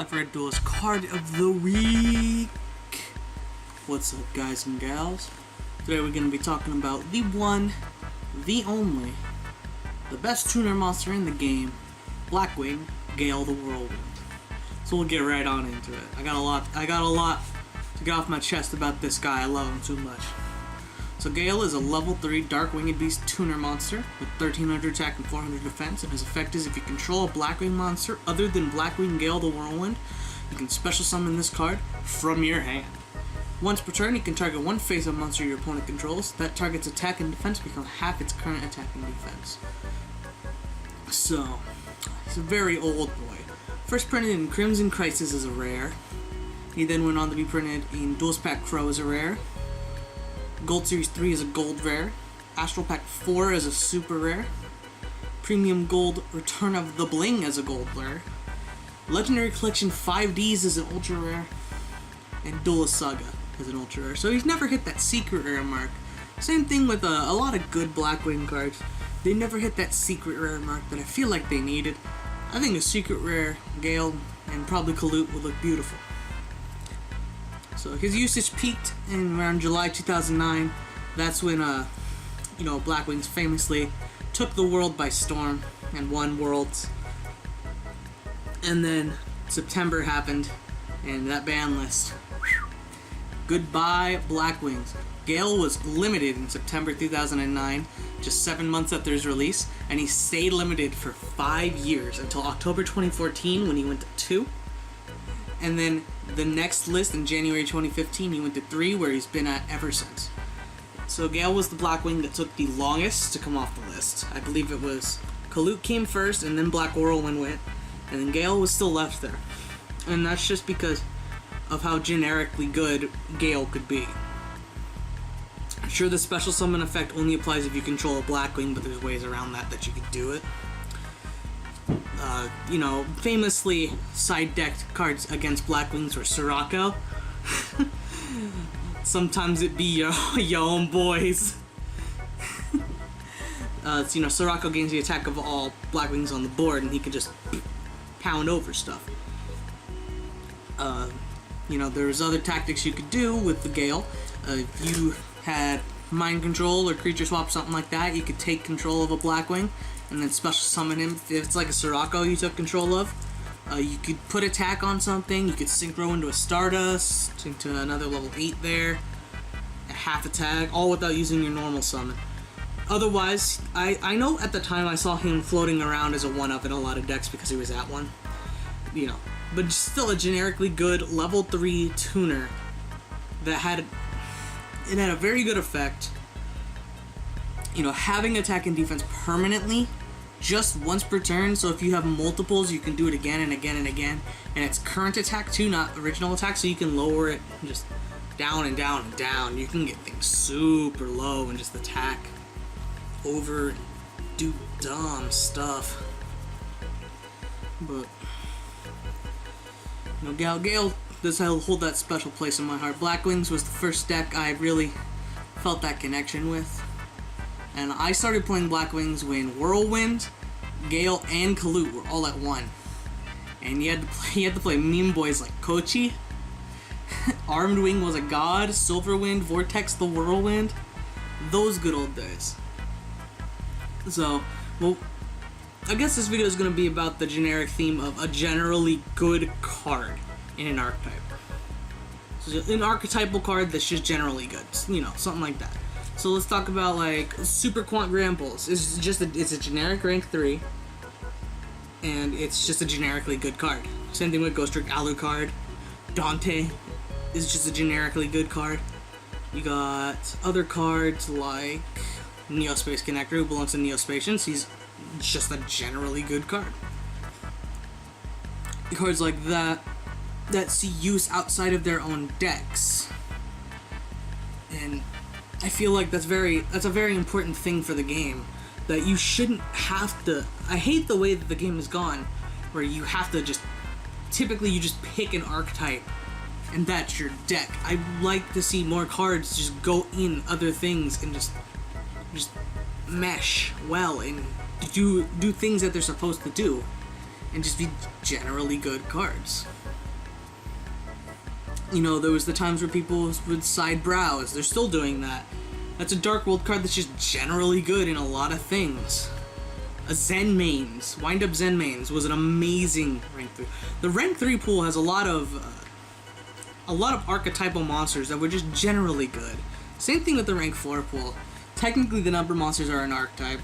time for our duelist card of the week. What's up, guys and gals? Today we're going to be talking about the one, the only, the best tuner monster in the game, Blackwing, Gale the Whirlwind. So we'll get right on into it. I got a lot to get off my chest about this guy. I love him too much. So Gale is a level 3 Dark Winged Beast tuner monster with 1300 attack and 400 defense, and his effect is if you control a Blackwing monster other than Blackwing Gale the Whirlwind, you can special summon this card from your hand. Once per turn, you can target one face-up monster your opponent controls. That target's attack and defense become half its current attack and defense. So, he's a very old boy. First printed in Crimson Crisis as a rare. He then went on to be printed in Duel's Pack Crow as a rare. Gold Series 3 is a gold rare, Astral Pack 4 as a super rare, Premium Gold Return of the Bling as a gold rare, Legendary Collection 5Ds as an ultra rare, and Duelist Saga as an ultra rare. So he's never hit that secret rare mark. Same thing with a lot of good Blackwing cards. They never hit that secret rare mark that I feel like they needed. I think a secret rare, Gale, and probably Kalut would look beautiful. So his usage peaked in around July 2009. That's when, Blackwings famously took the world by storm and won Worlds. And then September happened, and that ban list. Whew. Goodbye, Blackwings. Gale was limited in September 2009, just 7 months after his release, and he stayed limited for 5 years until October 2014 when he went to 2. And then the next list in January 2015, he went to 3, where he's been at ever since. So Gale was the Blackwing that took the longest to come off the list. I believe it was Kalut came first, and then Black Whirlwind went, and then Gale was still left there. And that's just because of how generically good Gale could be. Sure, the special summon effect only applies if you control a Blackwing, but there's ways around that you could do it. Famously side-decked cards against Blackwings were Sora. Sometimes it be your own boys. Sora gains the attack of all Blackwings on the board, and he can just pound over stuff. There's other tactics you could do with the Gale. If you had mind control or creature swap, something like that, you could take control of a Blackwing and then special summon him. If it's like a Sora you took control of, you could put attack on something, you could synchro into a Stardust, into another level 8 there, a half attack, all without using your normal summon. Otherwise, I know at the time I saw him floating around as a 1-up in a lot of decks because he was at 1. But still a generically good level 3 tuner that had a very good effect. Having attack and defense permanently, just once per turn, so if you have multiples, you can do it again and again and again. And it's current attack too, not original attack, so you can lower it just down and down and down. You can get things super low and just attack over and do dumb stuff. But, Gale does hold that special place in my heart. Blackwings was the first deck I really felt that connection with. And I started playing Blackwings when Whirlwind, Gale, and Kalut were all at 1. And you had to play meme boys like Kochi, Armed Wing was a god, Silverwind, Vortex the Whirlwind. Those good old days. So, I guess this video is going to be about the generic theme of a generally good card in an archetype. So an archetypal card that's just generally good, something like that. So let's talk about Super Quant Gramples. It's a generic rank 3, and it's just a generically good card. Same thing with Ghost Trick Alucard. Dante is just a generically good card. You got other cards like Neospace Connector, who belongs to Neospatians. He's just a generally good card. Cards like that see use outside of their own decks, and I feel like that's a very important thing for the game, that you shouldn't have to. I hate the way that the game has gone, where you have to typically you just pick an archetype and that's your deck. I like to see more cards just go in other things and just mesh well and do things that they're supposed to do, and just be generally good cards. You know, there was the times where people would side browse. They're still doing that. That's a Dark World card that's just generally good in a lot of things. A Zen Mains, Wind Up Zen Mains was an amazing rank 3. The rank 3 pool has a lot of archetypal monsters that were just generally good. Same thing with the rank 4 pool. Technically, the number monsters are an archetype.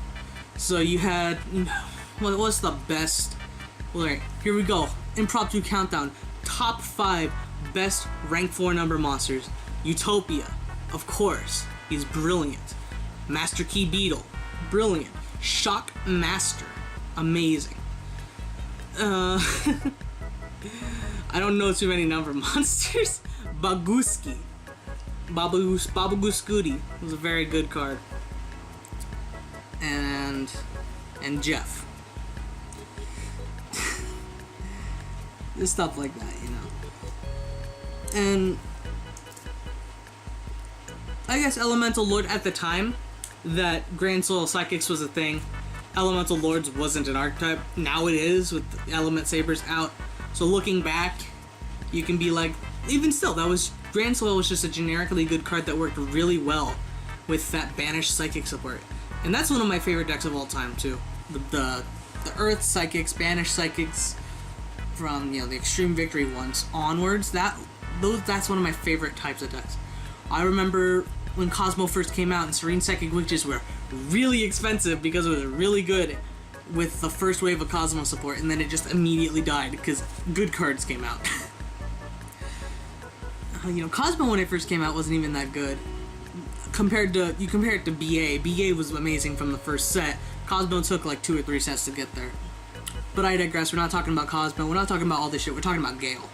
So you had, what's the best? Well, alright, here we go. Impromptu countdown. Top 5 best rank 4 number monsters. Utopia, of course, he's brilliant. Master Key Beetle, brilliant. Shock Master, amazing. I don't know too many number monsters. Baguski, Babagoosgoody was a very good card. And Jeff. Just stuff like that, you know. And I guess Elemental Lord at the time that Grand Soul Psychics was a thing, Elemental Lords wasn't an archetype. Now it is with Element Sabers out. So looking back, you can be like, even still, that was Grand Soul was just a generically good card that worked really well with that Banished Psychic support. And that's one of my favorite decks of all time too. The Earth Psychics, Banished Psychics from, you know, the Extreme Victory ones onwards, that's one of my favorite types of decks. I remember when Cosmo first came out and Serene Psychic Witches were really expensive because it was really good with the first wave of Cosmo support, and then it just immediately died because good cards came out. You know, Cosmo when it first came out wasn't even that good. You compare it to BA. BA was amazing from the first set. Cosmo took like 2 or 3 sets to get there. But I digress. We're not talking about Cosmo. We're not talking about all this shit. We're talking about Gale.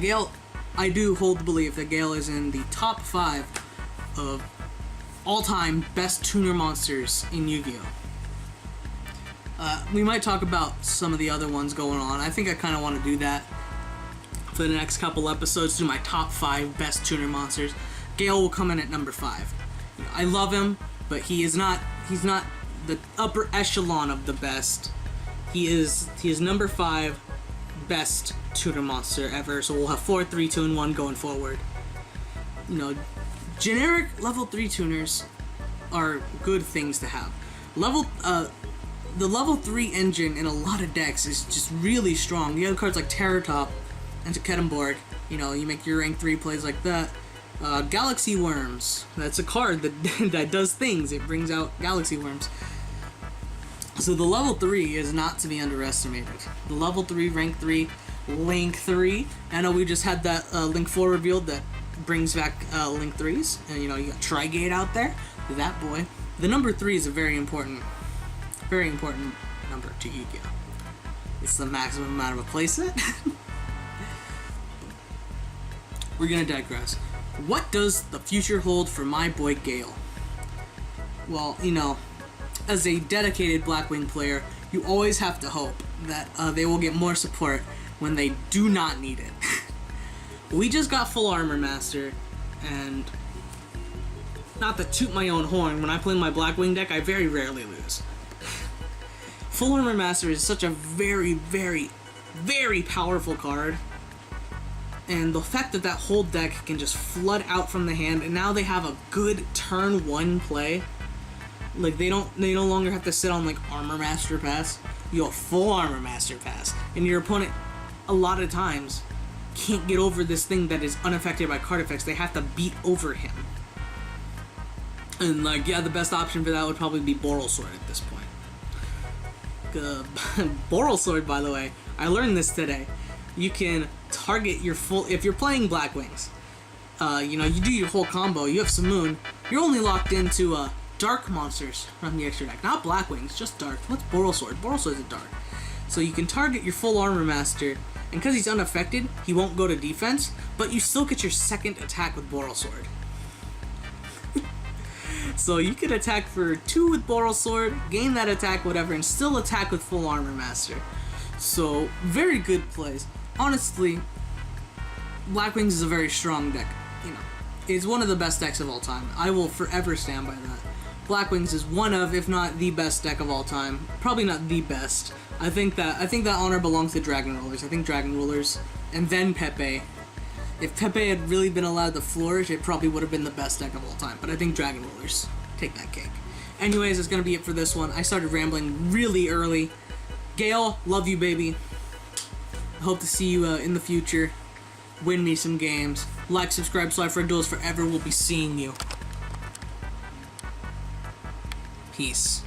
Gale, I do hold the belief that Gale is in the top 5 of all-time best tuner monsters in Yu-Gi-Oh! We might talk about some of the other ones going on. I think I kind of want to do that for the next couple episodes, do my top 5 best tuner monsters. Gale will come in at number 5. You know, I love him, but he's not the upper echelon of the best. He is number 5 best tuner monster ever, so we'll have 4, 3, 2, and 1 going forward. You know, generic level 3 tuners are good things to have. The level 3 engine in a lot of decks is just really strong. You have cards like Terror Top and Ketemborg. You know, you make your rank 3 plays like that. Galaxy Worms. That's a card that that does things. It brings out Galaxy Worms. So the level 3 is not to be underestimated. The level 3, rank 3, Link 3. I know we just had that Link 4 revealed that brings back Link 3s. And you know, you got Trigate out there. That boy. The number 3 is a very important number to Yu-Gi-Oh! It's the maximum amount of a playset. We're gonna digress. What does the future hold for my boy Gale? Well, you know, as a dedicated Blackwing player, you always have to hope that they will get more support when they do not need it. We just got Full Armor Master, and not to toot my own horn, when I play my Blackwing deck, I very rarely lose. Full Armor Master is such a very, very, very powerful card. And the fact that that whole deck can just flood out from the hand, and now they have a good turn 1 play. Like, they no longer have to sit on, like, Armor Master Pass. You have Full Armor Master Pass. And your opponent, a lot of times, can't get over this thing that is unaffected by card effects. They have to beat over him. And, like, yeah, the best option for that would probably be Boral Sword at this point. Boral Sword, by the way, I learned this today. You can target your full, if you're playing Blackwings, you know, you do your whole combo, you have Simoon, you're only locked into dark monsters from the extra deck, not Blackwings, just dark. What's Boral Sword? Boral Sword is dark. So you can target your Full Armor Master, and because he's unaffected, he won't go to defense, but you still get your second attack with Boral Sword. So you could attack for 2 with Boral Sword, gain that attack, whatever, and still attack with Full Armor Master. So, very good plays. Honestly, Blackwings is a very strong deck. You know, it's one of the best decks of all time. I will forever stand by that. Blackwings is one of, if not the best deck of all time. Probably not the best. I think that honor belongs to Dragon Rulers. I think Dragon Rulers, and then Pepe, If Pepe had really been allowed to flourish, it probably would have been the best deck of all time. But I think Dragon Rulers take that cake. Anyways, that's going to be it for this one. I started rambling really early. Gale, love you, baby. I hope to see you in the future. Win me some games. Like, subscribe, slide for duels forever. We'll be seeing you. Peace.